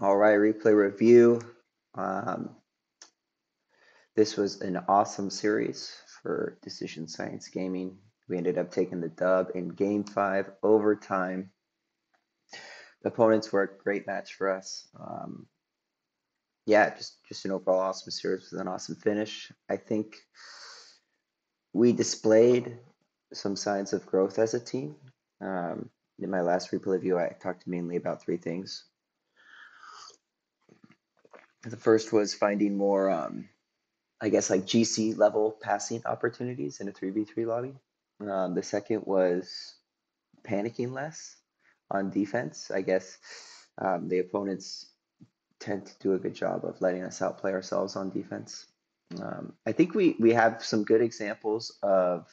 All right, replay review. Um, this was an awesome series for Decision Science Gaming. We ended up taking the dub in Game 5 overtime. The opponents were a great match for us. Yeah, just an overall awesome series with an awesome finish. I think we displayed some signs of growth as a team. In my last replay review, I talked mainly about three things. The first was finding more I guess like GC level passing opportunities in a 3v3 lobby. The second was panicking less on defense. I guess the opponents tend to do a good job of letting us outplay ourselves on defense. I think we have some good examples of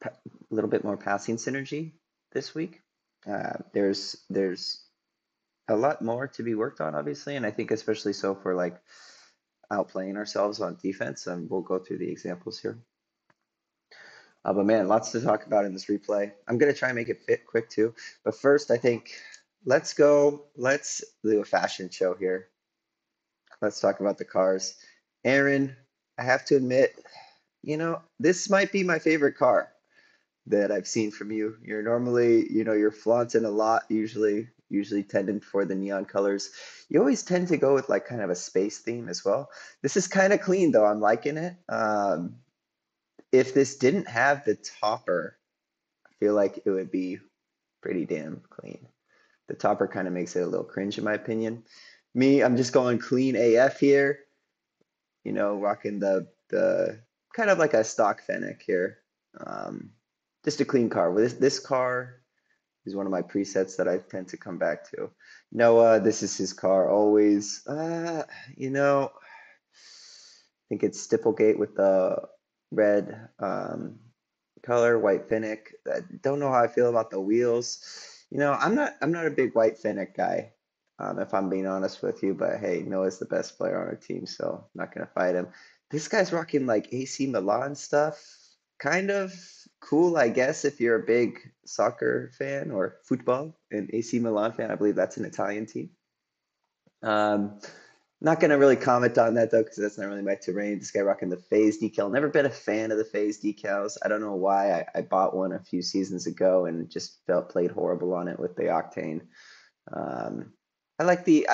a little bit more passing synergy this week. There's a lot more to be worked on, obviously, and I think especially so for like outplaying ourselves on defense. And we'll go through the examples here. But man, lots to talk about in this replay. I'm gonna try and make it fit quick too. But first, I think let's go. Let's do a fashion show here. Let's talk about the cars. Aaron, I have to admit, this might be my favorite car that I've seen from you. You're normally, you're flaunting a lot, usually tending for the neon colors. You always tend to go with like kind of a space theme as well. This is kind of clean though. I'm liking it. If this didn't have the topper, I feel like it would be pretty damn clean. The topper kind of makes it a little cringe in my opinion. Me, I'm just going clean AF here, rocking the kind of like a stock Fennec here. Um, just a clean car. This car is one of my presets that I tend to come back to. Noah, this is his car always. I think it's Stipplegate with the red color, white Fennec. I don't know how I feel about the wheels. I'm not a big white Fennec guy, if I'm being honest with you. But hey, Noah's the best player on our team, so I'm not gonna fight him. This guy's rocking like AC Milan stuff. Kind of cool, I guess, if you're a big soccer fan or football, an AC Milan fan. I believe that's an Italian team. Um, Not gonna really comment on that though, because that's not really my terrain. This guy rocking the phase decal. Never been a fan of the phase decals. I don't know why. I bought one a few seasons ago and just felt played horrible on it with the octane. Um, I like the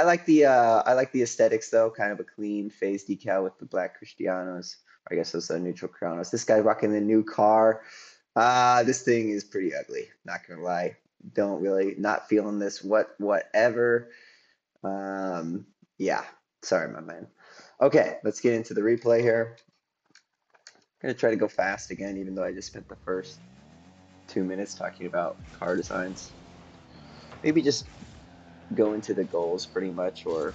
aesthetics though. Kind of a clean phase decal with the black Cristianos. Or I guess those are neutral Cronos. This guy rocking the new car. This thing is pretty ugly. Not gonna lie. Don't really not feeling this whatever. Um, yeah, sorry, my man. Okay, let's get into the replay here. I'm gonna try to go fast again, even though I just spent the first 2 minutes talking about car designs. Maybe just go into the goals pretty much, or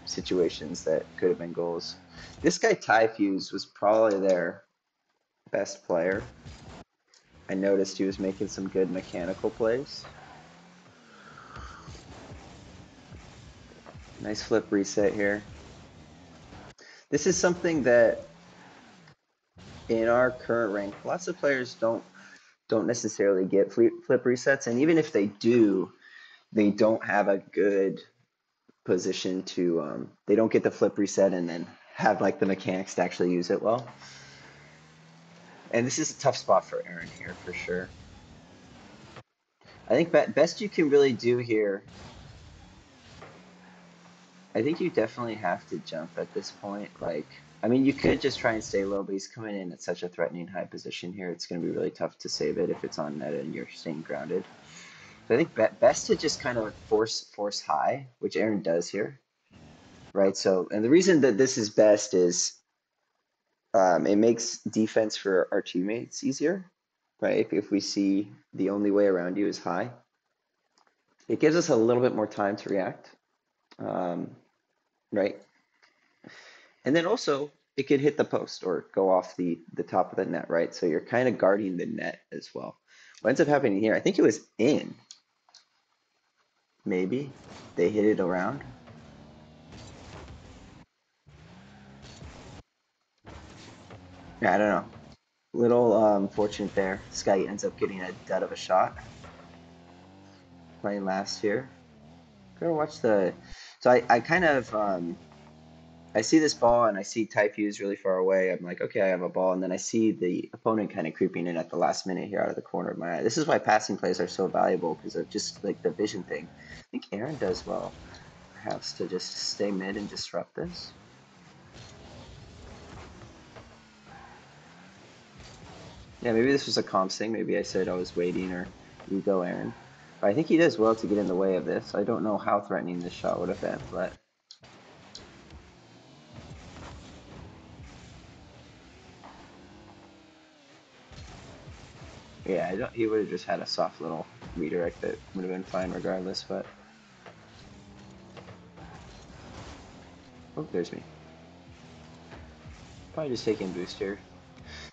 situations that could have been goals. This guy Tyfuse was probably their best player. I noticed he was making some good mechanical plays. Nice flip reset here. This is something that in our current rank, lots of players don't necessarily get flip resets, and even if they do, they don't have a good position to. They don't get the flip reset and then have like the mechanics to actually use it well. And this is a tough spot for Aaron here for sure. I think best you can really do here. I think you definitely have to jump at this point. Like, I mean, you could just try and stay low, but he's coming in at such a threatening high position here. It's going to be really tough to save it if it's on net and you're staying grounded. So I think best to just kind of force high, which Aaron does here, right? So, and the reason that this is best is it makes defense for our teammates easier, right? If we see the only way around you is high, it gives us a little bit more time to react, um, right? And then also it could hit the post or go off the top of the net, right? So you're kind of guarding the net as well. What ends up happening here, I think it was in, maybe they hit it around. Yeah, I don't know. Little fortunate there. This guy ends up getting a dud of a shot playing last year. Go watch the. So I kind of I see this ball and I see Type Fuse really far away. I'm like, okay, I have a ball, and then I see the opponent kind of creeping in at the last minute here out of the corner of my eye. This is why passing plays are so valuable because of just like the vision thing. I think Aaron does well, perhaps, to just stay mid and disrupt this. Yeah, maybe this was a comms thing. Maybe I said I was waiting or you go, Aaron. But I think he does well to get in the way of this. I don't know how threatening this shot would have been, but yeah, I don't. He would have just had a soft little redirect that would have been fine regardless. But oh, there's me. Probably just taking boost here.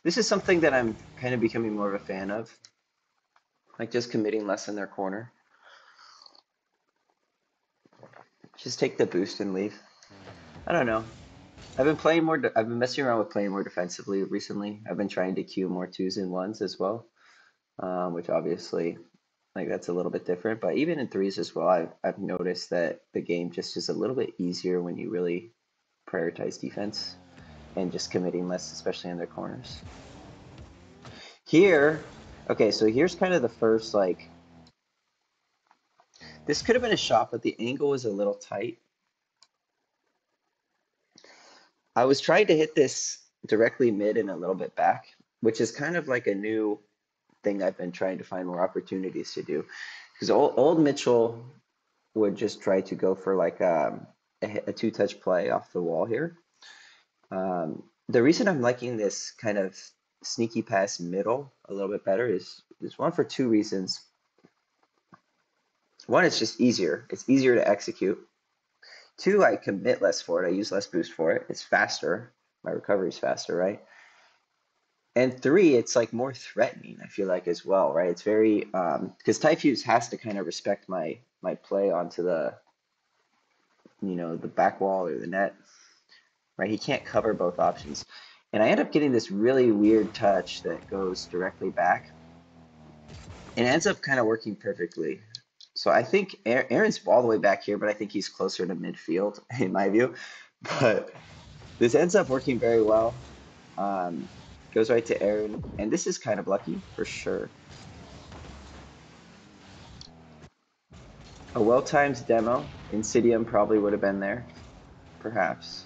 This is something that I'm kind of becoming more of a fan of, like just committing less in their corner. Just take the boost and leave. I don't know. I've been playing more. I've been messing around with playing more defensively recently. I've been trying to queue more twos and ones as well, which obviously, like that's a little bit different. But even in threes as well, I've noticed that the game just is a little bit easier when you really prioritize defense and just committing less, especially in their corners. Here, okay, so here's kind of the first like this could have been a shot, but the angle was a little tight. I was trying to hit this directly mid and a little bit back, which is kind of like a new thing I've been trying to find more opportunities to do. Because old Mitchell would just try to go for like a two-touch play off the wall here. The reason I'm liking this kind of sneaky pass middle a little bit better is one for two reasons. One, it's just easier. It's easier to execute. Two, I commit less for it. I use less boost for it. It's faster. My recovery is faster, right? And three, it's like more threatening, I feel like as well, right? It's very because Typhus has to kind of respect my play onto the the back wall or the net, right? He can't cover both options. And I end up getting this really weird touch that goes directly back and ends up kind of working perfectly. So I think Aaron's all the way back here, but I think he's closer to midfield in my view. But this ends up working very well. Um, Goes right to Aaron, and this is kind of lucky for sure. A well-timed demo, Insidium probably would have been there, perhaps.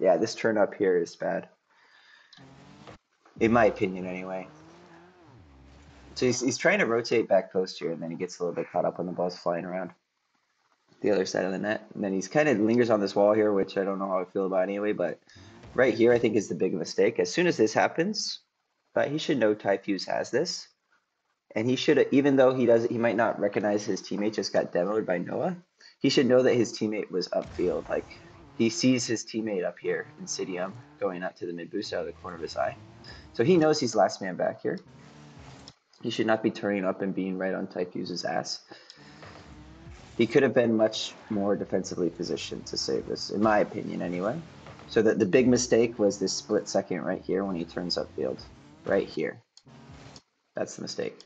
Yeah, this turn up here is bad, in my opinion, anyway. So he's trying to rotate back post here, and then he gets a little bit caught up when the ball's flying around the other side of the net. And then he's kind of lingers on this wall here, which I don't know how I feel about anyway, but right here I think is the big mistake. As soon as this happens, he should know Typhus has this. And he should, even though he might not recognize his teammate just got demoed by Noah, he should know that his teammate was upfield. Like he sees his teammate up here, Insidium, going up to the mid boost out of the corner of his eye. So he knows he's last man back here. He should not be turning up and being right on Typhuse's ass. He could have been much more defensively positioned to save this, in my opinion, anyway. So that the big mistake was this split second right here when he turns upfield, right here. That's the mistake.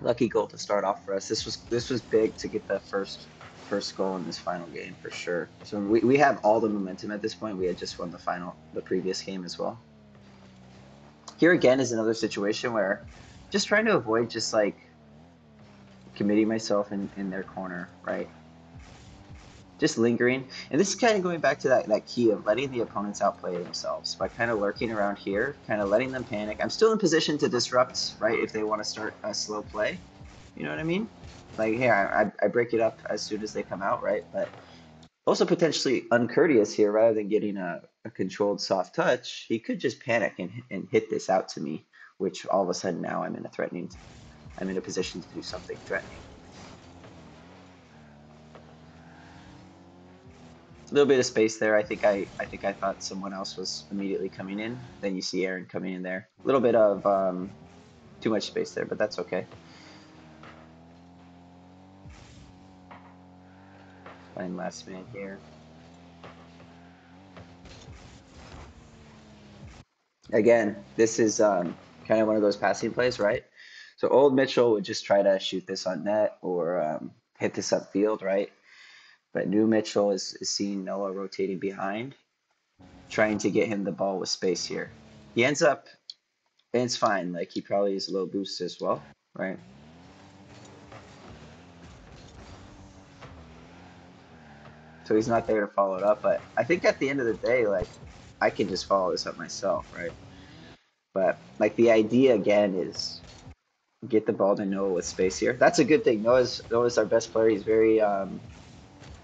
Lucky goal to start off for us. This was big to get the first goal in this final game for sure. So we have all the momentum at this point. We had just won the previous game as well. Here again is another situation where just trying to avoid just like committing myself in their corner, right? Just lingering. And this is kind of going back to that key of letting the opponents outplay themselves by kind of lurking around here, kind of letting them panic. I'm still in position to disrupt, right, if they want to start a slow play. You know what I mean? Like, hey, I break it up as soon as they come out, right? But also potentially uncourteous here, rather than getting a controlled soft touch, he could just panic and hit this out to me, which all of a sudden now I'm in a position to do something threatening. A little bit of space there. I think I thought someone else was immediately coming in. Then you see Aaron coming in there. A little bit of too much space there, but that's okay. Find last man here. Again, this is kind of one of those passing plays, right? So old Mitchell would just try to shoot this on net or hit this upfield, right? But new Mitchell is seeing Noah rotating behind, trying to get him the ball with space here. He ends up, and it's fine. Like he probably is a low boost as well, right? So he's not there to follow it up. But I think at the end of the day, like I can just follow this up myself, right? But like the idea again is get the ball to Noah with space here. That's a good thing. Noah's our best player. He's very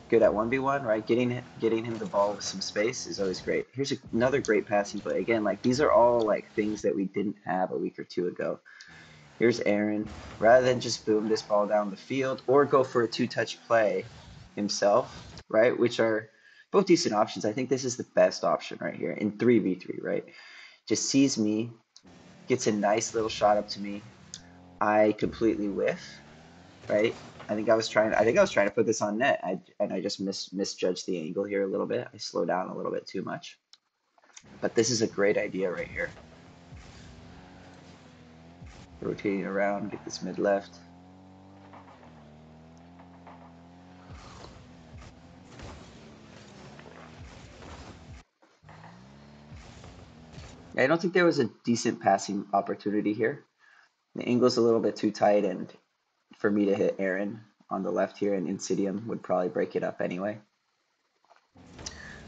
good at 1v1, right? Getting him the ball with some space is always great. Here's another great passing play. Again, like these are all like things that we didn't have a week or two ago. Here's Aaron. Rather than just boom this ball down the field or go for a two-touch play himself, right? Which are both decent options. I think this is the best option right here in 3v3, right? Just sees me, gets a nice little shot up to me. I completely whiff, right? I think I was trying to put this on net. And I just misjudged the angle here a little bit. I slowed down a little bit too much. But this is a great idea right here. Rotating around, get this mid left. I don't think there was a decent passing opportunity here. The angle's a little bit too tight, and for me to hit Aaron on the left here, and Insidium would probably break it up anyway.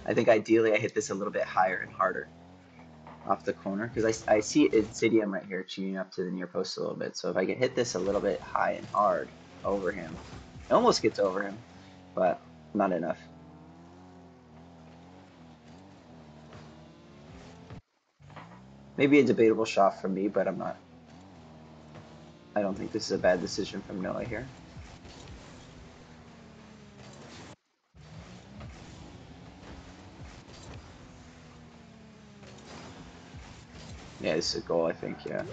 I think ideally I hit this a little bit higher and harder off the corner because I see Insidium right here cheating up to the near post a little bit. So if I can hit this a little bit high and hard over him, it almost gets over him, but not enough. Maybe a debatable shot from me, but I don't think this is a bad decision from Noah here. Yeah, this is a goal, I think, yeah.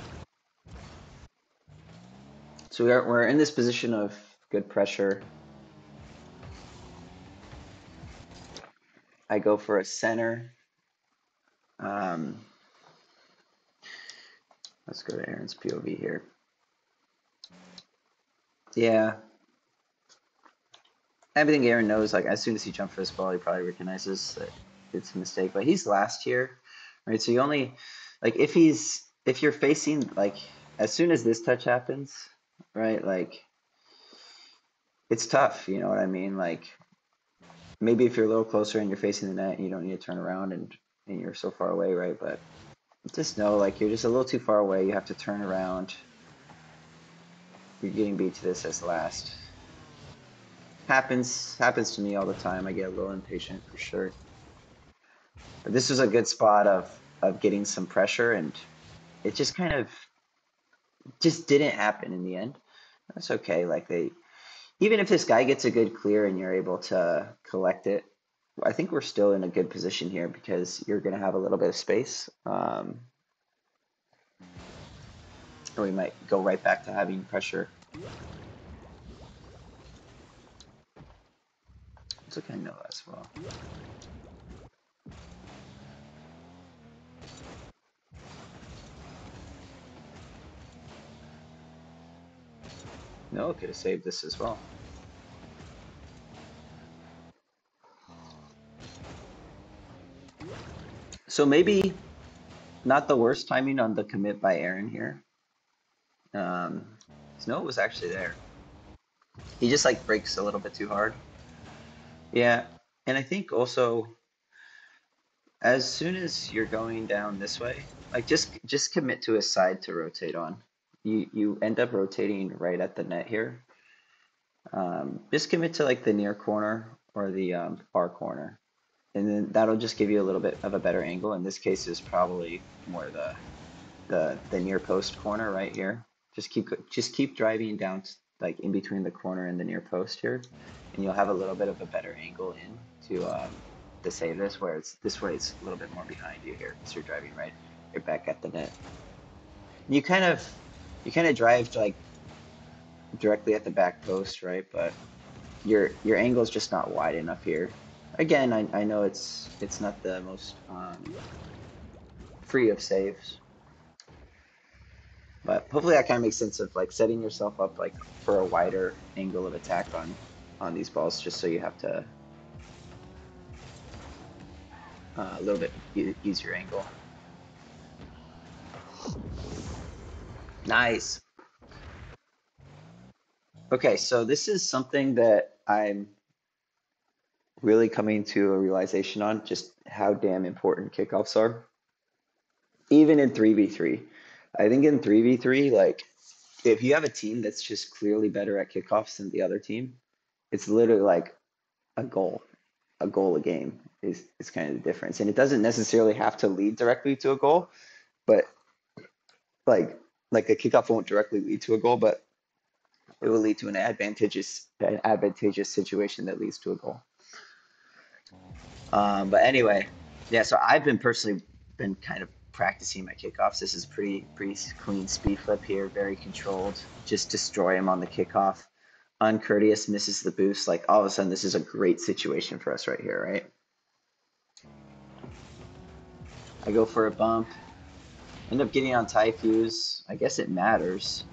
So we're in this position of good pressure. I go for a center. Um, let's go to Aaron's POV here. Yeah, I think Aaron knows, like, as soon as he jumps for this ball, he probably recognizes that it's a mistake. But he's last here, right? So you only, like, if you're facing, like, as soon as this touch happens, right? Like, it's tough, you know what I mean? Like, maybe if you're a little closer and you're facing the net, and you don't need to turn around and you're so far away, right? But just know, like, you're just a little too far away. You have to turn around. You're getting beat to this as last. Happens to me all the time. I get a little impatient for sure. But this was a good spot of getting some pressure, and it just kind of just didn't happen in the end. That's okay. Like even if this guy gets a good clear and you're able to collect it, I think we're still in a good position here because you're going to have a little bit of space. Or we might go right back to having pressure. It's okay, I know as well. No, could have saved this as well. So maybe not the worst timing on the commit by Aaron here. Snow was actually there. He just like breaks a little bit too hard. Yeah, and I think also as soon as you're going down this way, like just commit to a side to rotate on. You end up rotating right at the net here. Just commit to like the near corner or the far corner, and then that'll just give you a little bit of a better angle. In this case, is probably more the near post corner right here. Just keep driving down like in between the corner and the near post here, and you'll have a little bit of a better angle in to save this, where it's this way it's a little bit more behind you here, so you're driving right, you're back at the net. And you kind of drive like directly at the back post, right? But your angle is just not wide enough here. Again, I know it's not the most free of saves, but hopefully that kind of makes sense of like setting yourself up like for a wider angle of attack on these balls, just so you have to a little bit easier angle. Nice. Okay, so this is something that I'm really coming to a realization on, just how damn important kickoffs are, even in 3v3. I think in 3v3, like if you have a team that's just clearly better at kickoffs than the other team, it's literally like a goal, a goal a game is kind of the difference. And it doesn't necessarily have to lead directly to a goal, but like like a kickoff won't directly lead to a goal, but it will lead to an advantageous situation that leads to a goal. But anyway, yeah. So I've been personally been kind of practicing my kickoffs. This is pretty clean speed flip here, very controlled. Just destroy him on the kickoff. Uncourteous, misses the boost. Like all of a sudden, this is a great situation for us right here, right? I go for a bump. End up getting on tie fuse. I guess it matters.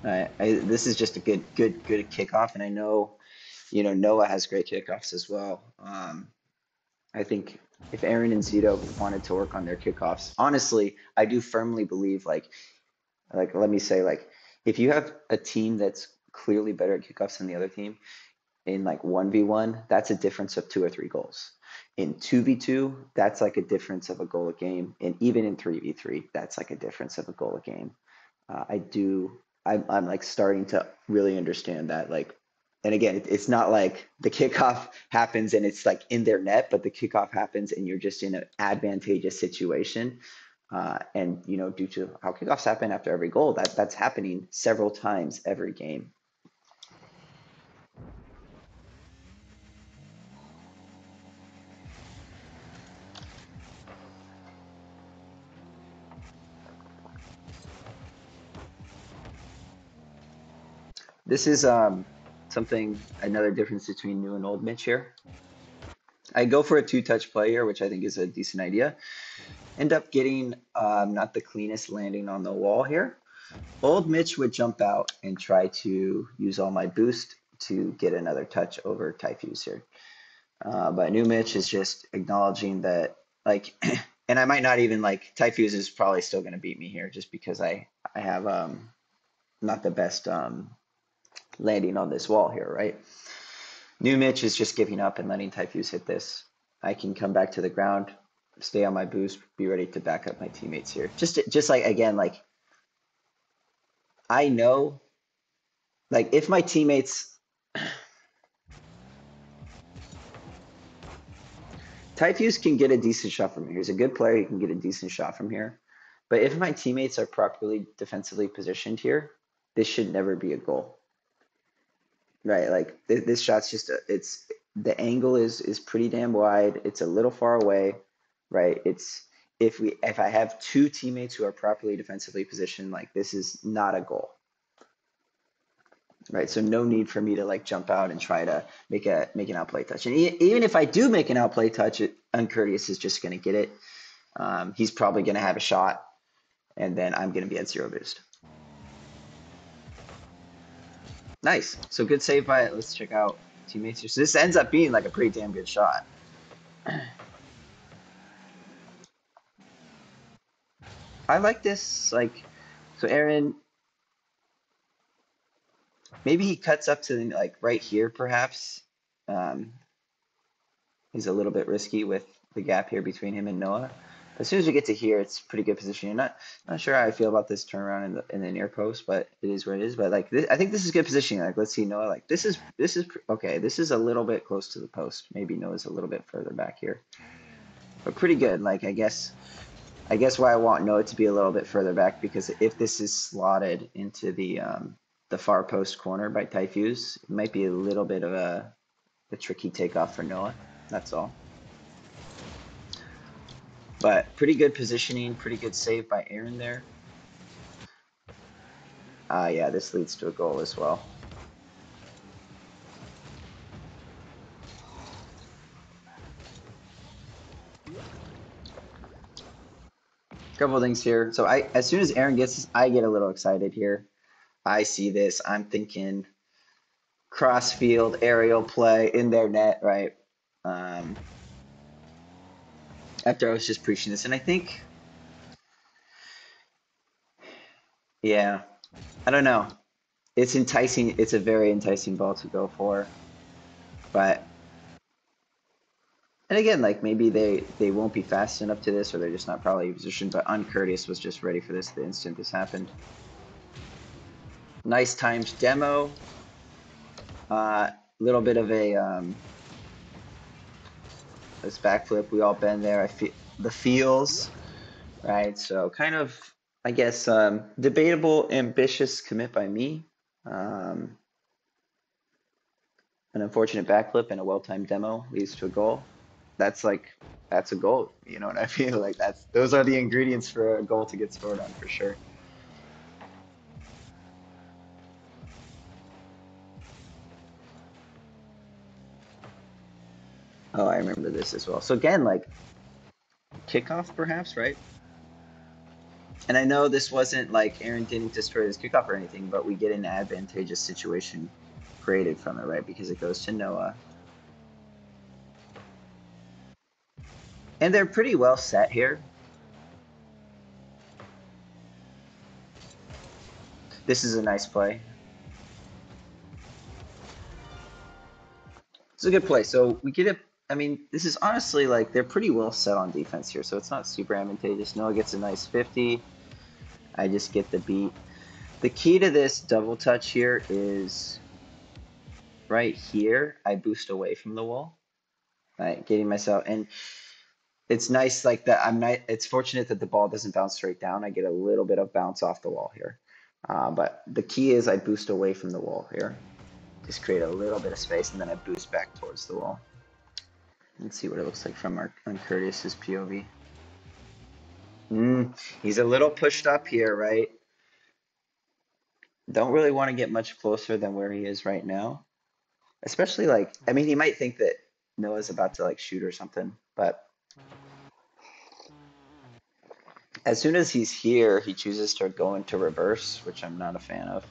This is just a good kickoff, and I know, Noah has great kickoffs as well. I think if Aaron and Zito wanted to work on their kickoffs, honestly, I do firmly believe like let me say like if you have a team that's clearly better at kickoffs than the other team in like 1v1, that's a difference of 2 or 3 goals. In 2v2, that's like a difference of a goal a game, and even in 3v3, that's like a difference of a goal a game. I do. I'm like starting to really understand that. Like, and again, it's not like the kickoff happens and it's like in their net, but the kickoff happens and you're just in an advantageous situation. And due to how kickoffs happen after every goal, that's happening several times every game. This is something another difference between new and old Mitch here. I go for a two-touch play here, which I think is a decent idea. End up getting not the cleanest landing on the wall here. Old Mitch would jump out and try to use all my boost to get another touch over Typhus here. But new Mitch is just acknowledging that, like, and I might not even like Typhus is probably still going to beat me here just because I have not the best landing on this wall here, right? New Mitch is just giving up and letting Typhus hit this. I can come back to the ground, stay on my boost, be ready to back up my teammates here. Just like again, like I know, like if my teammates, Typhus can get a decent shot from here. He's a good player. He can get a decent shot from here. But if my teammates are properly defensively positioned here, this should never be a goal, right? Like this shot's just it's the angle is pretty damn wide. It's a little far away, right? It's if I have two teammates who are properly defensively positioned, like this is not a goal, right? So no need for me to like jump out and try to make an outplay touch. And even if I do make an outplay touch, Uncourteous is just going to get it. He's probably going to have a shot, and then I'm going to be at 0 boost. Nice. So good save by it. Let's check out teammates here. So this ends up being like a pretty damn good shot. I like this. Like, so Aaron, maybe he cuts up to like right here, perhaps. Um, he's a little bit risky with the gap here between him and Noah. But as soon as we get to here, it's pretty good position. You're not sure how I feel about this turnaround in the near post, but it is what it is. But like this, I think this is good positioning. Like let's see Noah. Like this is okay. This is a little bit close to the post. Maybe Noah's a little bit further back here, but pretty good. Like I guess I guess why I want Noah to be a little bit further back, because if this is slotted into the far post corner by Typhus, it might be a little bit of a tricky takeoff for Noah. That's all. But pretty good positioning, pretty good save by Aaron there. Yeah, this leads to a goal as well. Couple things here. So as soon as Aaron gets this, I get a little excited here. I see this. I'm thinking cross field aerial play in their net, right? Um, After I was just preaching this, and I think, yeah, I don't know. It's enticing. It's a very enticing ball to go for, but and again, like maybe they won't be fast enough to this, or they're just not probably positioned. But Uncourteous was just ready for this the instant this happened. Nice timed demo. Little bit of a this backflip. We all been there. I feel the feels, right? So kind of, I guess, debatable, ambitious commit by me. Um, an unfortunate backflip and a well-timed demo leads to a goal. That's a goal. You know what I feel like those are the ingredients for a goal to get scored on for sure. Oh, I remember this as well. So again, like kickoff perhaps, right? And I know this wasn't like Aaron didn't destroy this kickoff or anything, but we get an advantageous situation created from it, right? Because it goes to Noah. And they're pretty well set here. This is a nice play. It's a good play. So we get it. I mean, this is honestly like they're pretty well set on defense here, so it's not super advantageous. Noah gets a nice 50. I just get the beat. The key to this double touch here is right here. I boost away from the wall, right? Getting myself, and it's nice like that. I'm not. It's fortunate that the ball doesn't bounce straight down. I get a little bit of bounce off the wall here, but the key is I boost away from the wall here. Just create a little bit of space, and then I boost back towards the wall. Let's see what it looks like from our Curtis's POV. He's a little pushed up here, right? Don't really want to get much closer than where he is right now. Especially like, I mean, he might think that Noah's about to like shoot or something, but as soon as he's here, he chooses to go into reverse, which I'm not a fan of.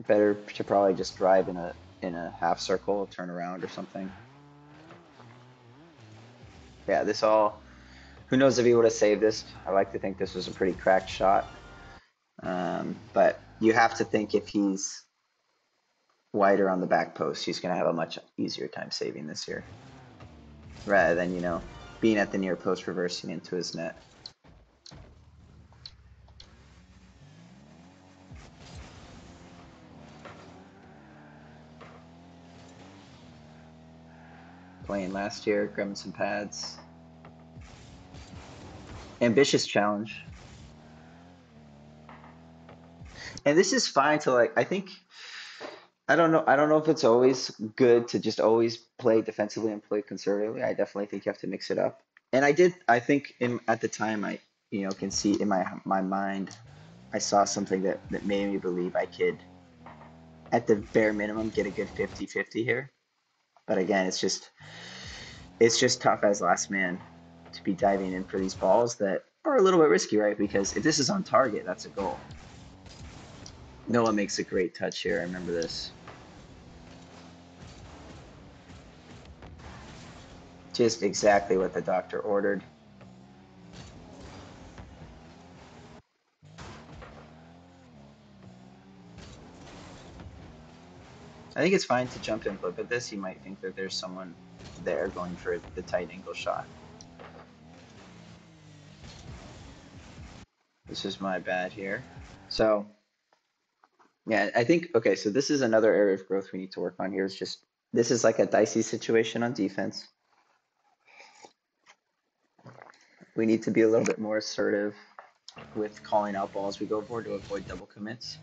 Better to probably just drive in a half circle, turn around or something. Yeah, this all. Who knows if he would have saved this? I like to think this was a pretty cracked shot, but you have to think if he's wider on the back post, he's going to have a much easier time saving this here, rather than being at the near post reversing into his net. Playing last year, grabbing some pads. Ambitious challenge. And this is fine to like, I think, I don't know if it's always good to just always play defensively and play conservatively. I definitely think you have to mix it up. And I think at the time can see in my mind, I saw something that made me believe I could, at the bare minimum, get a good 50-50 here. But again, it's just tough as last man to be diving in for these balls that are a little bit risky, right? Because if this is on target, that's a goal. Noah makes a great touch here. I remember this. Just exactly what the doctor ordered. I think it's fine to jump and flip at this. You might think that there's someone there going for the tight angle shot. This is my bad here. So, yeah, I think, okay, so this is another area of growth we need to work on here. Is just, this is like a dicey situation on defense. we need to be a little bit more assertive with calling out balls we go for to avoid double commits.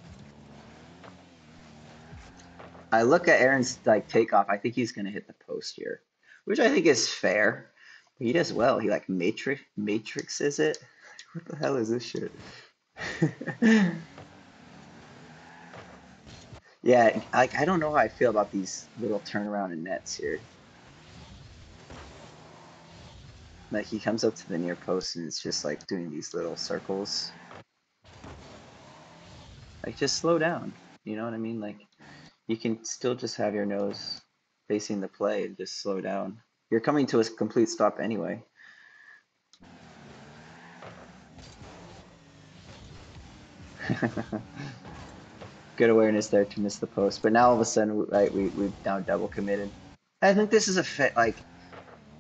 I look at Aaron's like takeoff. I think he's gonna hit the post here, which I think is fair. He does well. He like matrixes it. What the hell is this shit? Yeah, like I don't know how I feel about these little turnaround and nets here. Like he comes up to the near post and it's just like doing these little circles. Like just slow down. You know what I mean? Like you can still just have your nose facing the play and just slow down. You're coming to a complete stop anyway. Good awareness there to miss the post, but now all of a sudden, right, we've now double committed. I think this is a fit. Like,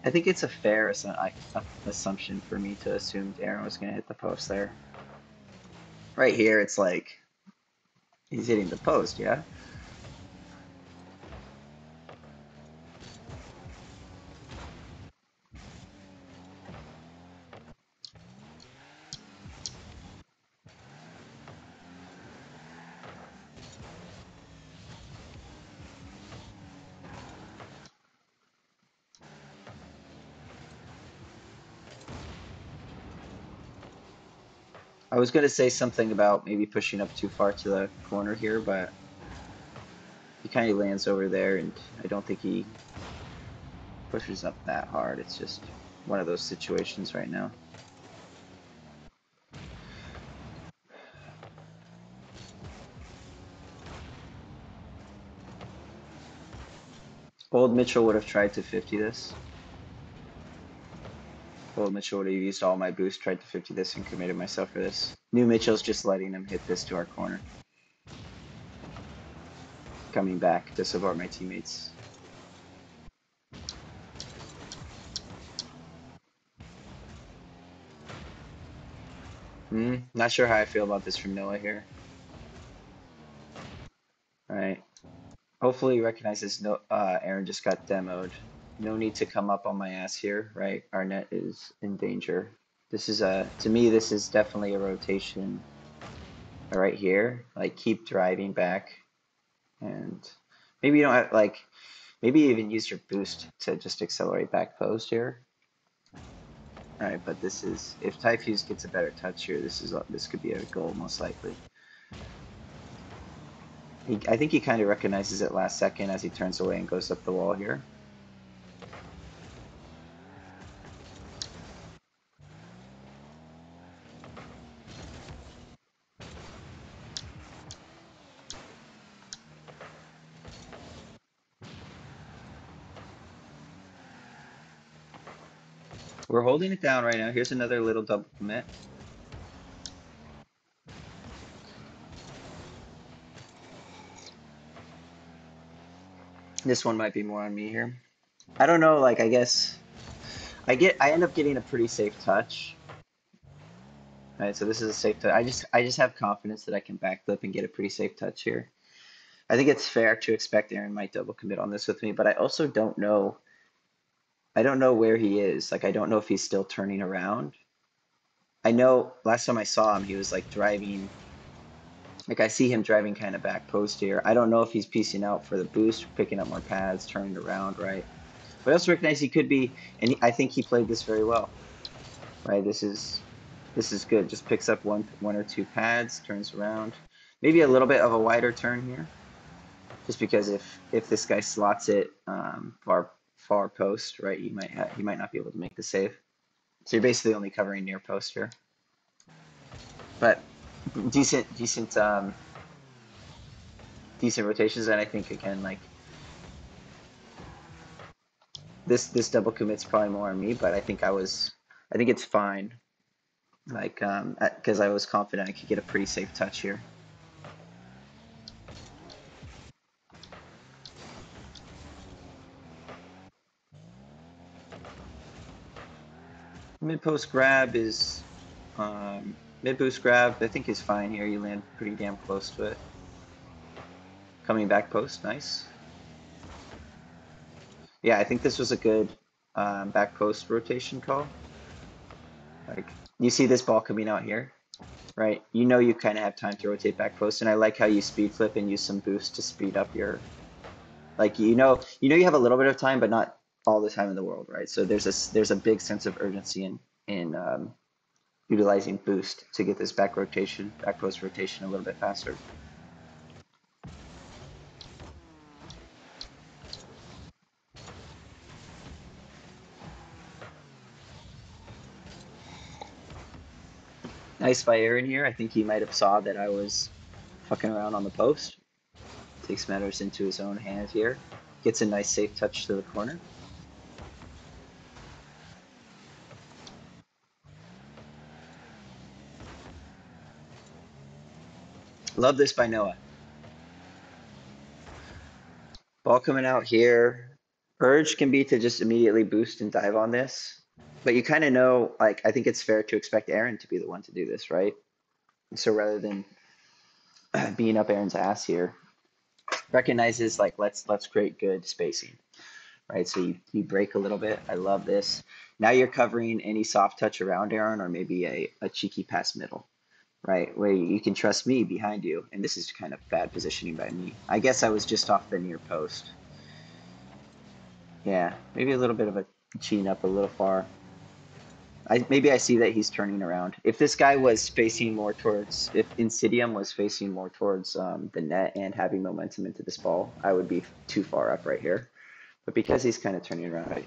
I think it's a fair assumption for me to assume Aaron was going to hit the post there. Right here, it's like he's hitting the post, yeah. I was going to say something about maybe pushing up too far to the corner here, but he kind of lands over there, and I don't think he pushes up that hard. It's just one of those situations right now. Old Mitchell would have tried to 50 this. Old Mitchell would have used all my boost, tried to 50 this, and committed myself for this. New Mitchell's just letting him hit this to our corner. Coming back to support my teammates. Not sure how I feel about this from Noah here. All right. Hopefully he recognizes no, Aaron just got demoed. No need to come up on my ass here, right? Our net is in danger. This is to me, this is definitely a rotation right here. Like keep driving back and maybe you don't have like, maybe even use your boost to just accelerate back post here. All right, but this is, if Typhus gets a better touch here, this could be a goal most likely. I think he kind of recognizes it last second as he turns away and goes up the wall here. We're holding it down right now. Here's another little double commit. This one might be more on me here. I don't know, like I guess I end up getting a pretty safe touch. All right, so this is a safe touch. I just have confidence that I can backflip and get a pretty safe touch here. I think it's fair to expect Aaron might double commit on this with me, but I also don't know. I don't know where he is. Like I don't know if he's still turning around. I know last time I saw him, he was like driving. Like I see him driving kind of back post here. I don't know if he's piecing out for the boost, picking up more pads, turning around, right? But I also recognize he could be, and I think he played this very well, right? This is good. Just picks up one or two pads, turns around, maybe a little bit of a wider turn here, just because if this guy slots it far post, right, he might not be able to make the save. So you're basically only covering near post here, but decent rotations, and I think again like this double commits probably more on me, but I think it's fine. Like because I was confident I could get a pretty safe touch here. Mid post grab is mid boost grab. I think is fine here. You land pretty damn close to it. Coming back post, nice. Yeah, I think this was a good back post rotation call. Like you see this ball coming out here, right? You know you kind of have time to rotate back post, and I like how you speed flip and use some boost to speed up your like you have a little bit of time, but not all the time in the world, right? So there's a big sense of urgency in utilizing boost to get this back post rotation a little bit faster. Nice by Aaron here. I think he might have saw that I was fucking around on the post. Takes matters into his own hand here. Gets a nice safe touch to the corner. Love this by Noah. Ball coming out here. Urge can be to just immediately boost and dive on this. But you kind of know, like, I think it's fair to expect Aaron to be the one to do this, right? So rather than being up Aaron's ass here, recognizes like let's create good spacing, right? So you break a little bit. I love this. Now you're covering any soft touch around Aaron or maybe a cheeky pass middle, right? Where you can trust me behind you. And this is kind of bad positioning by me. I guess I was just off the near post. Yeah, maybe a little bit of a chin up a little far. Maybe I see that he's turning around. If this guy was facing more towards, if Insidium was facing more towards the net and having momentum into this ball, I would be too far up right here. But because he's kind of turning around, I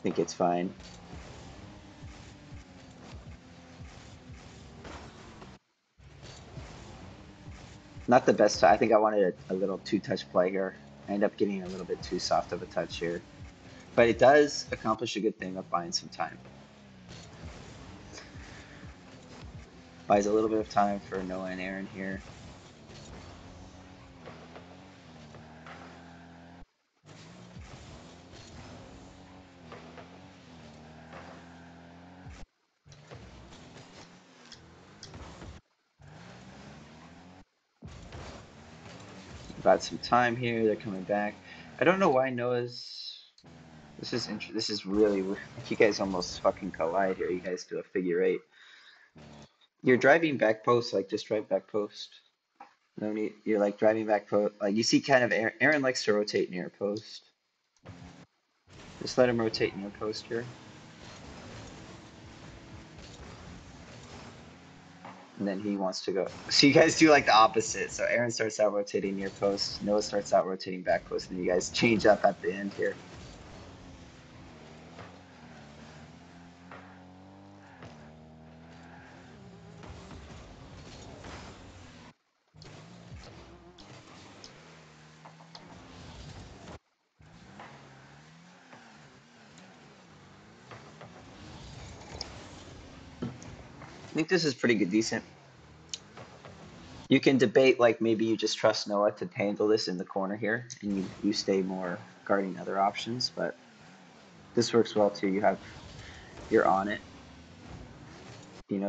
think it's fine. Not the best. I think I wanted a little two-touch play here. I end up getting a little bit too soft of a touch here. But it does accomplish a good thing of buying some time. Buys a little bit of time for Noah and Aaron here. About some time here. They're coming back. I don't know why Noah's. This is really like you guys almost fucking collide here. You guys do a figure eight. You're driving back post, like just drive back post. No need. You're like driving back post. Like you see, kind of Aaron likes to rotate near post. Just let him rotate near post here, and then he wants to go. So you guys do like the opposite. So Aaron starts out rotating near post. Noah starts out rotating back post, and you guys change up at the end here. I think this is pretty good, decent. You can debate like maybe you just trust Noah to handle this in the corner here, and you stay more guarding other options. But this works well too. You're on it,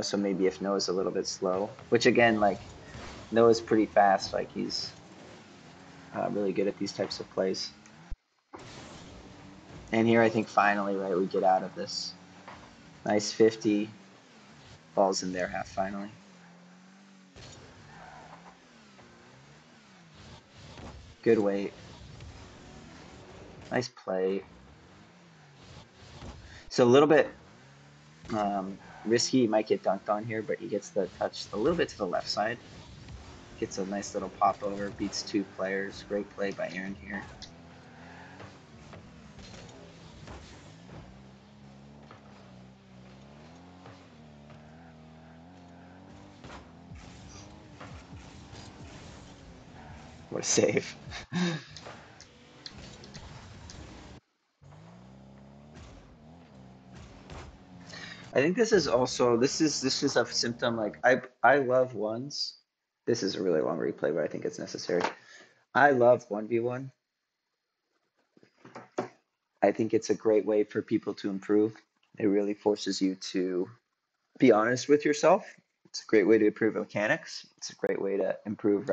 So maybe if Noah's a little bit slow, which again, like Noah's pretty fast, like he's really good at these types of plays. And here I think finally, right, we get out of this. Nice 50 balls in there half finally. Good weight. Nice play. So a little bit risky. He might get dunked on here, but he gets the touch a little bit to the left side. Gets a nice little pop over, beats two players. Great play by Aaron here. What a save. I think this is also this is a symptom like I love ones. This is a really long replay, but I think it's necessary. I love 1v1. I think it's a great way for people to improve. It really forces you to be honest with yourself. It's a great way to improve mechanics. It's a great way to improve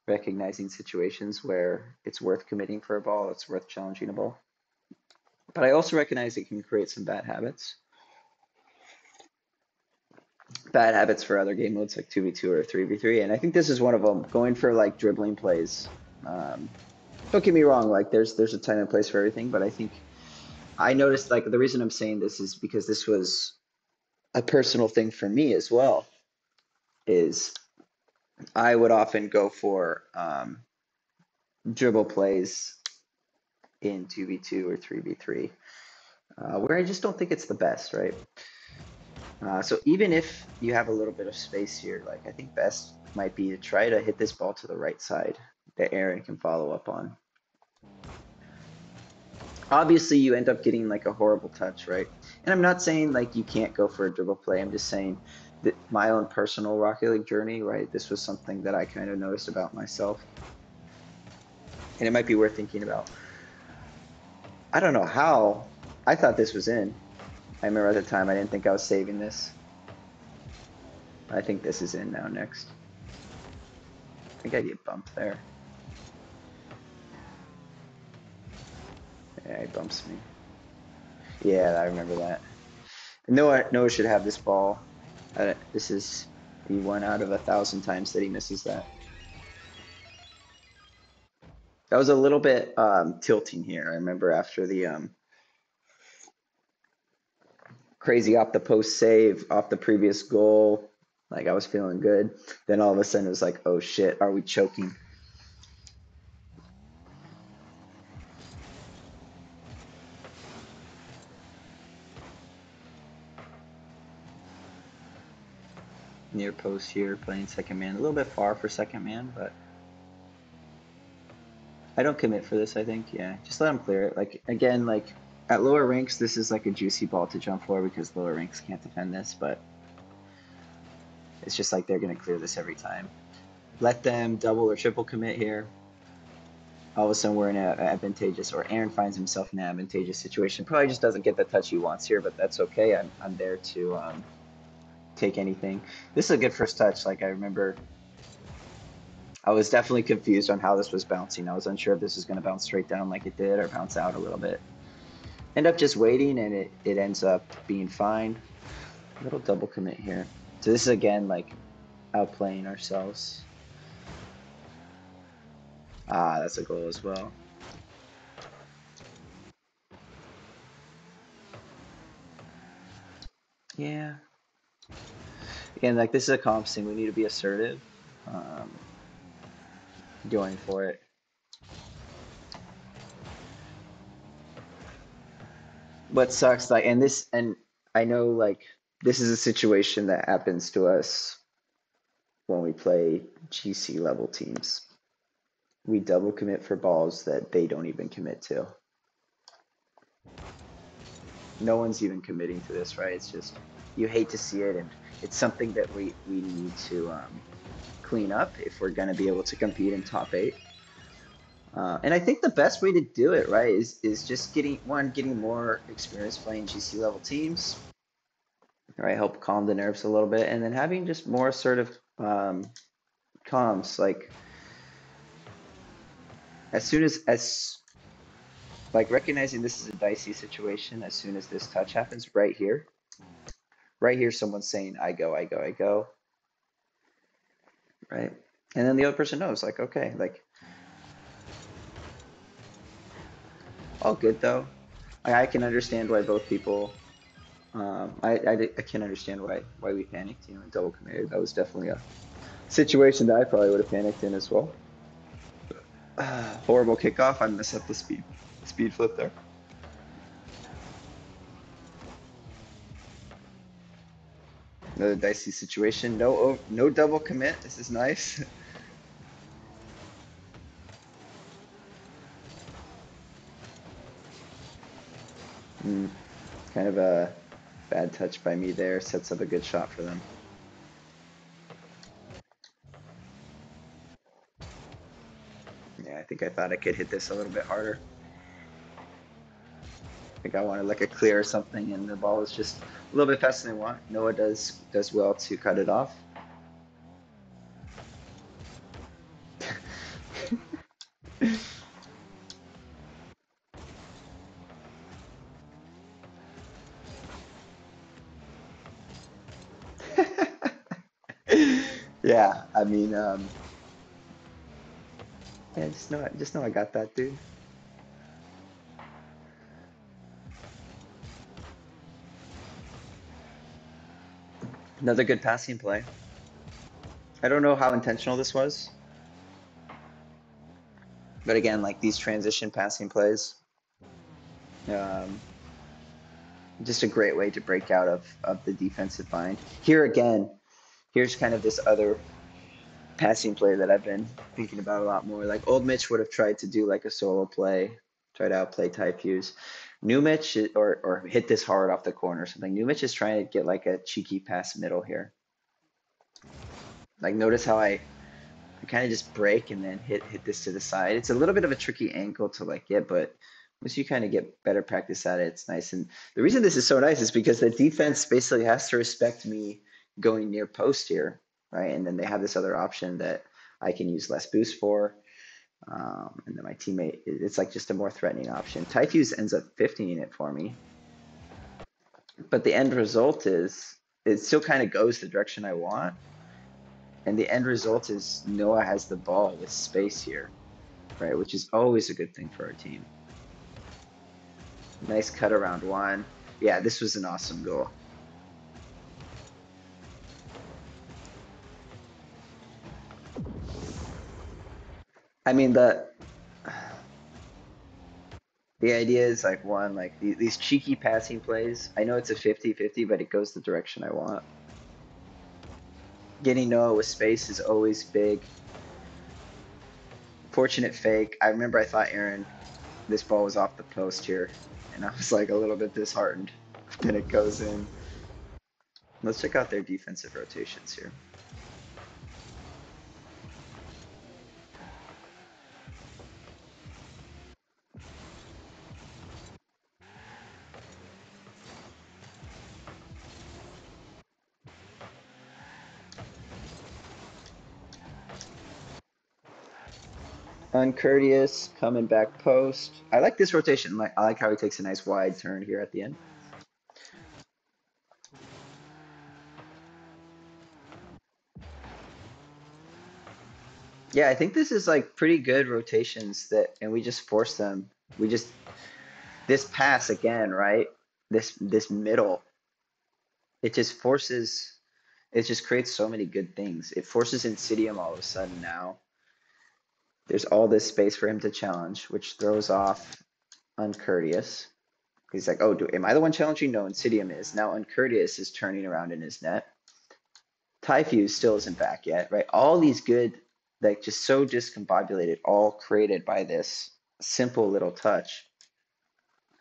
recognizing situations where it's worth committing for a ball, it's worth challenging a ball. But I also recognize it can create some bad habits for other game modes like 2v2 or 3v3. And I think this is one of them. Going for like dribbling plays. Um, don't get me wrong, like there's a time and place for everything, but I think I noticed like the reason I'm saying this is because this was a personal thing for me as well. Is I would often go for dribble plays in 2v2 or 3v3, where I just don't think it's the best, right? So even if you have a little bit of space here, like I think best might be to try to hit this ball to the right side that Aaron can follow up on. Obviously, you end up getting like a horrible touch, right? And I'm not saying like you can't go for a dribble play. I'm just saying that my own personal Rocket League journey, right? This was something that I kind of noticed about myself, and it might be worth thinking about. I don't know how I thought this was in. I remember at the time I didn't think I was saving this. I think this is in now next. I think I get bumped there. Yeah, he bumps me. Yeah, I remember that. Noah should have this ball. This is the 1 out of 1,000 times that he misses that. That was a little bit tilting here. I remember after the crazy off the post save, off the previous goal, like I was feeling good. Then all of a sudden it was like, oh shit, are we choking? Near post here, playing second man. A little bit far for second man, but I don't commit for this, I think. Yeah, just let him clear it. Like, again, like at lower ranks, this is like a juicy ball to jump for because lower ranks can't defend this, but it's just like they're going to clear this every time. Let them double or triple commit here. All of a sudden, we're in an advantageous, or Aaron finds himself in an advantageous situation. Probably just doesn't get the touch he wants here, but that's okay. I'm there to take anything. This is a good first touch. Like, I remember I was definitely confused on how this was bouncing. I was unsure if this was going to bounce straight down like it did or bounce out a little bit. End up just waiting, and it ends up being fine. Little double commit here. So this is again like outplaying ourselves. Ah, that's a goal as well. Yeah. Again, like this is a comp thing. We need to be assertive. Um, Going for it. What sucks, like, and I know, like, this is a situation that happens to us when we play GC level teams. We double commit for balls that they don't even commit to. No one's even committing to this, right? It's just you hate to see it, and it's something that we need to clean up if we're going to be able to compete in top eight. And I think the best way to do it, right, is just getting more experience playing GC level teams, right? Help calm the nerves a little bit, and then having just more assertive comms. Like as soon as like recognizing this is a dicey situation. As soon as this touch happens, right here, someone's saying, "I go, I go, I go," right? And then the other person knows, like, okay, like all good though. I can understand why both people. I can understand why we panicked, and double committed. That was definitely a situation that I probably would have panicked in as well. Horrible kickoff. I mess up the speed flip there. Another dicey situation. No double commit. This is nice. Mm, kind of a bad touch by me there. Sets up a good shot for them. Yeah, I think I thought I could hit this a little bit harder. I think I wanted like a clear or something, and the ball was just a little bit faster than I want. Noah does well to cut it off. Yeah, I mean, yeah, just know I got that, dude. Another good passing play. I don't know how intentional this was, but again, like these transition passing plays, um, just a great way to break out of the defensive bind. Here again, here's kind of this other passing play that I've been thinking about a lot more. Like old Mitch would have tried to do like a solo play, try to outplay Typhus. New Mitch or hit this hard off the corner or something. New Mitch is trying to get like a cheeky pass middle here. Like notice how I kind of just break and then hit this to the side. It's a little bit of a tricky angle to like get, but once you kind of get better practice at it, it's nice. And the reason this is so nice is because the defense basically has to respect me going near post here, right? And then they have this other option that I can use less boost for. And then my teammate, it's like just a more threatening option. Typhus ends up 15 it for me, but the end result is it still kind of goes the direction I want. And the end result is Noah has the ball with space here, right? Which is always a good thing for our team. Nice cut around one. Yeah, this was an awesome goal. I mean, the idea is like one, like these cheeky passing plays. I know it's a 50-50, but it goes the direction I want. Getting Noah with space is always big. Fortunate fake. I remember I thought Aaron, this ball was off the post here, and I was like a little bit disheartened. Then it goes in. Let's check out their defensive rotations here. Uncourteous, coming back post. I like this rotation. Like I like how he takes a nice wide turn here at the end. Yeah, I think this is like pretty good rotations that, and we just force them. We just this pass again, right? This middle, it just forces. It just creates so many good things. It forces Insidium all of a sudden now. There's all this space for him to challenge, which throws off Uncourteous. He's like, oh, am I the one challenging? No, Insidium is. Now Uncourteous is turning around in his net. Typhus still isn't back yet, right? All these good, like just so discombobulated, all created by this simple little touch.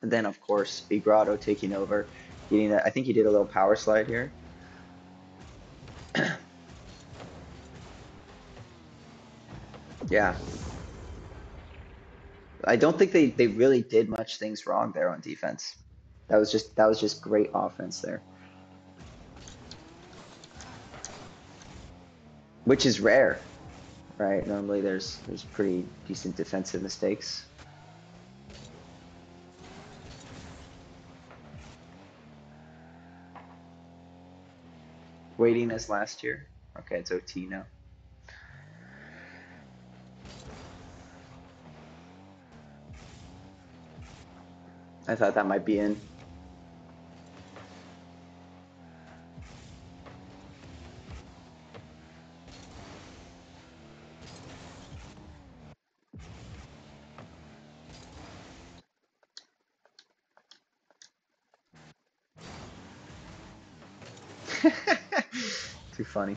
And then, of course, Igrado taking over, getting I think he did a little power slide here. Yeah. I don't think they really did much things wrong there on defense. That was just great offense there, which is rare, right? Normally there's pretty decent defensive mistakes. Waiting as last year. Okay, it's OT now. I thought that might be in. Too funny.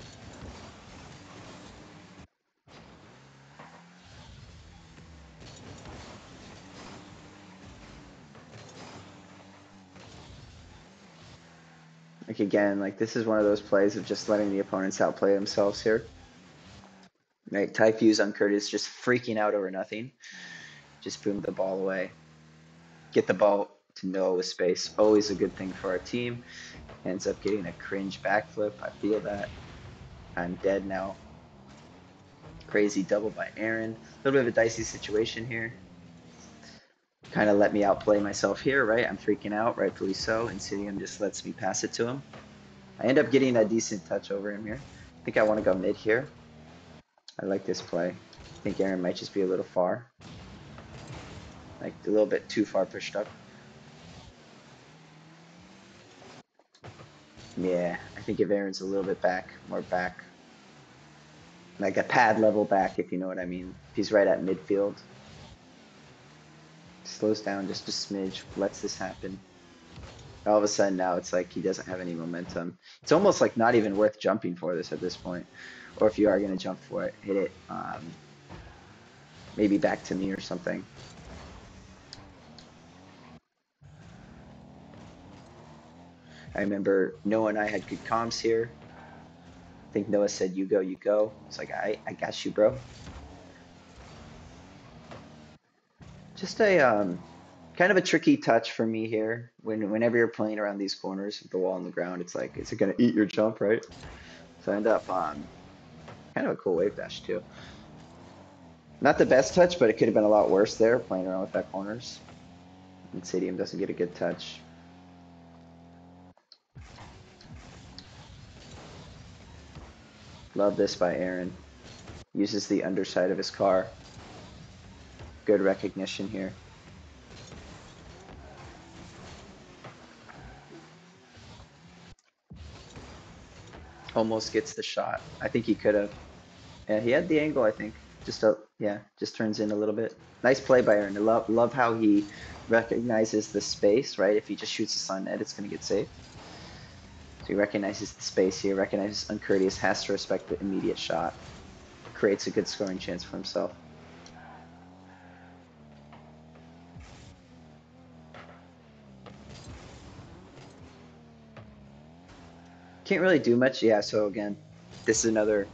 Like again, like this is one of those plays of just letting the opponents outplay themselves here. Right, Typhus on Curtis just freaking out over nothing. Just boom the ball away. Get the ball to Noah with space. Always a good thing for our team. Ends up getting a cringe backflip. I feel that. I'm dead now. Crazy double by Aaron. A little bit of a dicey situation here. Kind of let me outplay myself here, right? I'm freaking out, rightfully so. Insidium just lets me pass it to him. I end up getting a decent touch over him here. think I want to go mid here. I like this play. I think Aaron might just be a little far, like a little bit too far pushed up. Yeah, I think if Aaron's a little bit back, more back, like a pad level back, if you know what I mean. If he's right at midfield, slows down just a smidge, lets this happen. All of a sudden now it's like he doesn't have any momentum. It's almost like not even worth jumping for this at this point. Or if you are going to jump for it, hit it maybe back to me or something. I remember Noah and I had good comms here. I think Noah said, you go, you go. It's like, I got you, bro. Just a kind of a tricky touch for me here. Whenever you're playing around these corners with the wall on the ground, it's like, is it going to eat your jump, right? So I end up kind of a cool wave dash too. Not the best touch, but it could have been a lot worse there playing around with that corners. And Stadium doesn't get a good touch. Love this by Aaron. Uses the underside of his car. Good recognition here. Almost gets the shot. I think he could have. Yeah, he had the angle, I think. Yeah, just turns in a little bit. Nice play by Aaron. I love how he recognizes the space, right? If he just shoots this on net, it's going to get saved. So he recognizes the space here, recognizes uncourteous, has to respect the immediate shot. Creates a good scoring chance for himself. Can't really do much. Yeah, so again, this is another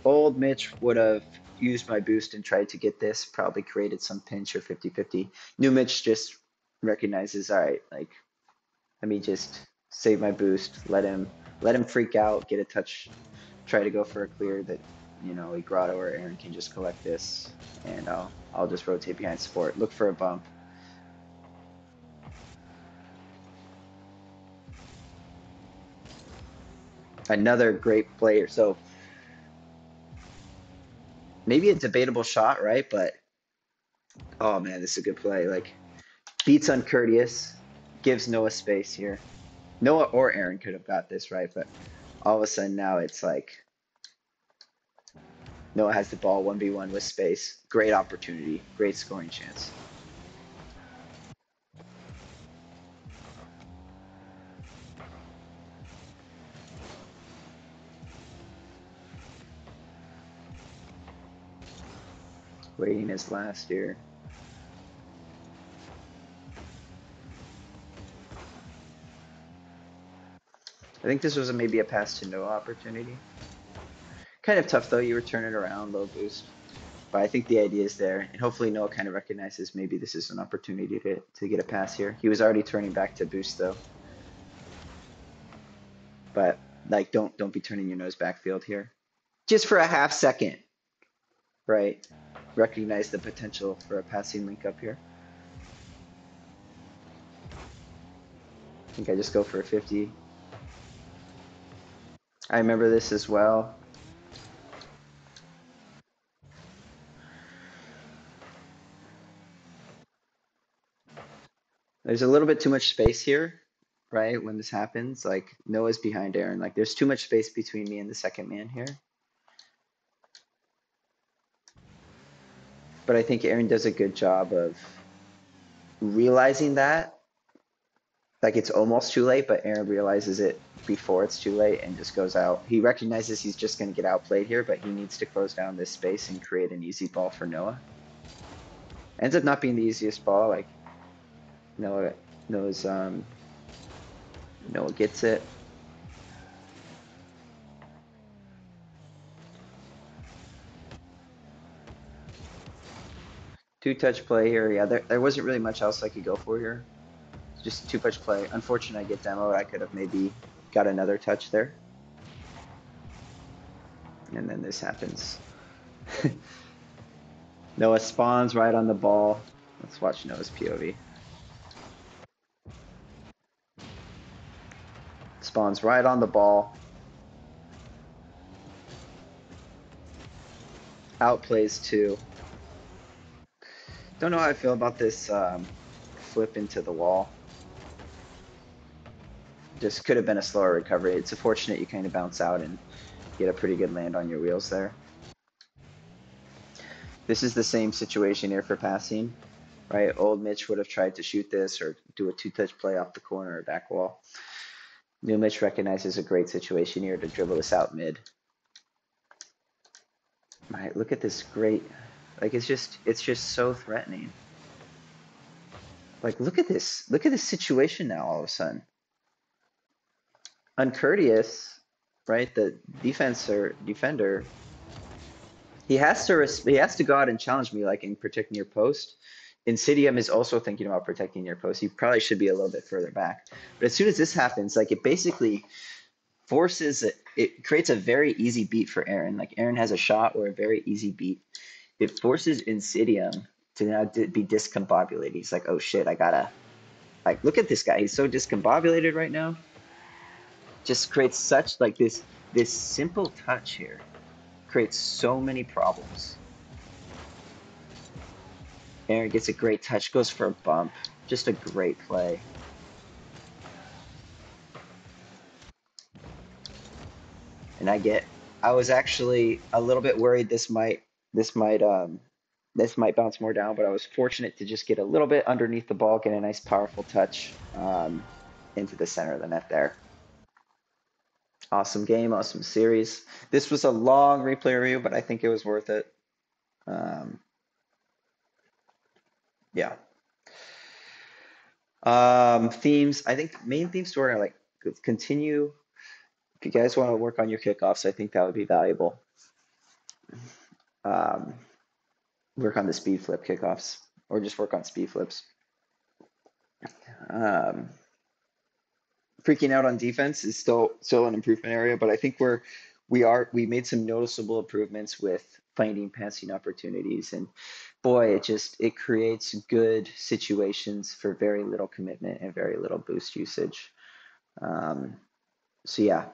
old Mitch would have used my boost and tried to get this, probably created some pinch or 50-50. New Mitch just recognizes, all right, like, let me just save my boost, let him freak out, get a touch, try to go for a clear that, you know, a Grotto or Aaron can just collect this, and I'll just rotate behind support, look for a bump. Another great player. So maybe a debatable shot, right? But oh man, this is a good play. Like beats uncourteous, gives Noah space here. Noah or Aaron could have got this, right? But all of a sudden now it's like Noah has the ball 1v1 with space. Great opportunity, great scoring chance. Waiting his last year. I think this was maybe a pass to Noah opportunity. Kind of tough though, you were turning around, low boost. But I think the idea is there, and hopefully Noah kind of recognizes maybe this is an opportunity to get a pass here. He was already turning back to boost though. But like don't be turning your nose backfield here. Just for a half second, right? Recognize the potential for a passing link up here. I think I just go for a 50. I remember this as well. There's a little bit too much space here, right? When this happens, like Noah's behind Aaron. Like there's too much space between me and the second man here. But I think Aaron does a good job of realizing that. Like it's almost too late, but Aaron realizes it before it's too late and just goes out. He recognizes he's just going to get outplayed here, but he needs to close down this space and create an easy ball for Noah. Ends up not being the easiest ball. Like Noah knows Noah gets it. Two-touch play here. Yeah, there wasn't really much else I could go for here. Just two-touch play. Unfortunate I get demoed. I could have maybe got another touch there. And then this happens. Noah spawns right on the ball. Let's watch Noah's POV. Spawns right on the ball. Outplays two. Don't know how I feel about this flip into the wall. Just could have been a slower recovery. It's unfortunate you kind of bounce out and get a pretty good land on your wheels there. This is the same situation here for passing, right? Old Mitch would have tried to shoot this or do a two-touch play off the corner or back wall. New Mitch recognizes a great situation here to dribble this out mid. Right, look at this great, like it's just so threatening. Like look at this situation now all of a sudden. Uncourteous, right? The defender, he has to go out and challenge me like in protecting your post. Insidium is also thinking about protecting your post. He probably should be a little bit further back. But as soon as this happens, like it basically forces it creates a very easy beat for Aaron. Like Aaron has a shot or a very easy beat. It forces Insidium to now be discombobulated. He's like, oh shit, I gotta like look at this guy. He's so discombobulated right now. Just creates such like this simple touch here creates so many problems. Aaron gets a great touch, goes for a bump. Just a great play. And I was actually a little bit worried this might this might bounce more down, but I was fortunate to just get a little bit underneath the ball, get a nice powerful touch into the center of the net there. Awesome game, awesome series. This was a long replay review, but I think it was worth it. Um, yeah. Themes. I think main theme story are like continue. If you guys want to work on your kickoffs, I think that would be valuable. Um, Work on the speed flip kickoffs, or just work on speed flips. Um, Freaking out on defense is still an improvement area, but I think we made some noticeable improvements with finding passing opportunities, and boy, it creates good situations for very little commitment and very little boost usage. Um, so yeah,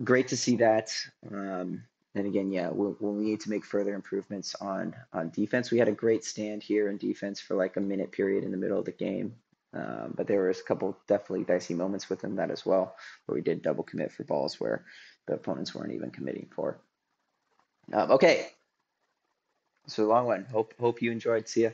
great to see that. And again, yeah, we'll need to make further improvements on defense. We had a great stand here in defense for like a minute period in the middle of the game. But there was a couple definitely dicey moments within that as well, where we did double commit for balls where the opponents weren't even committing for. Okay, so long one. Hope you enjoyed. See ya.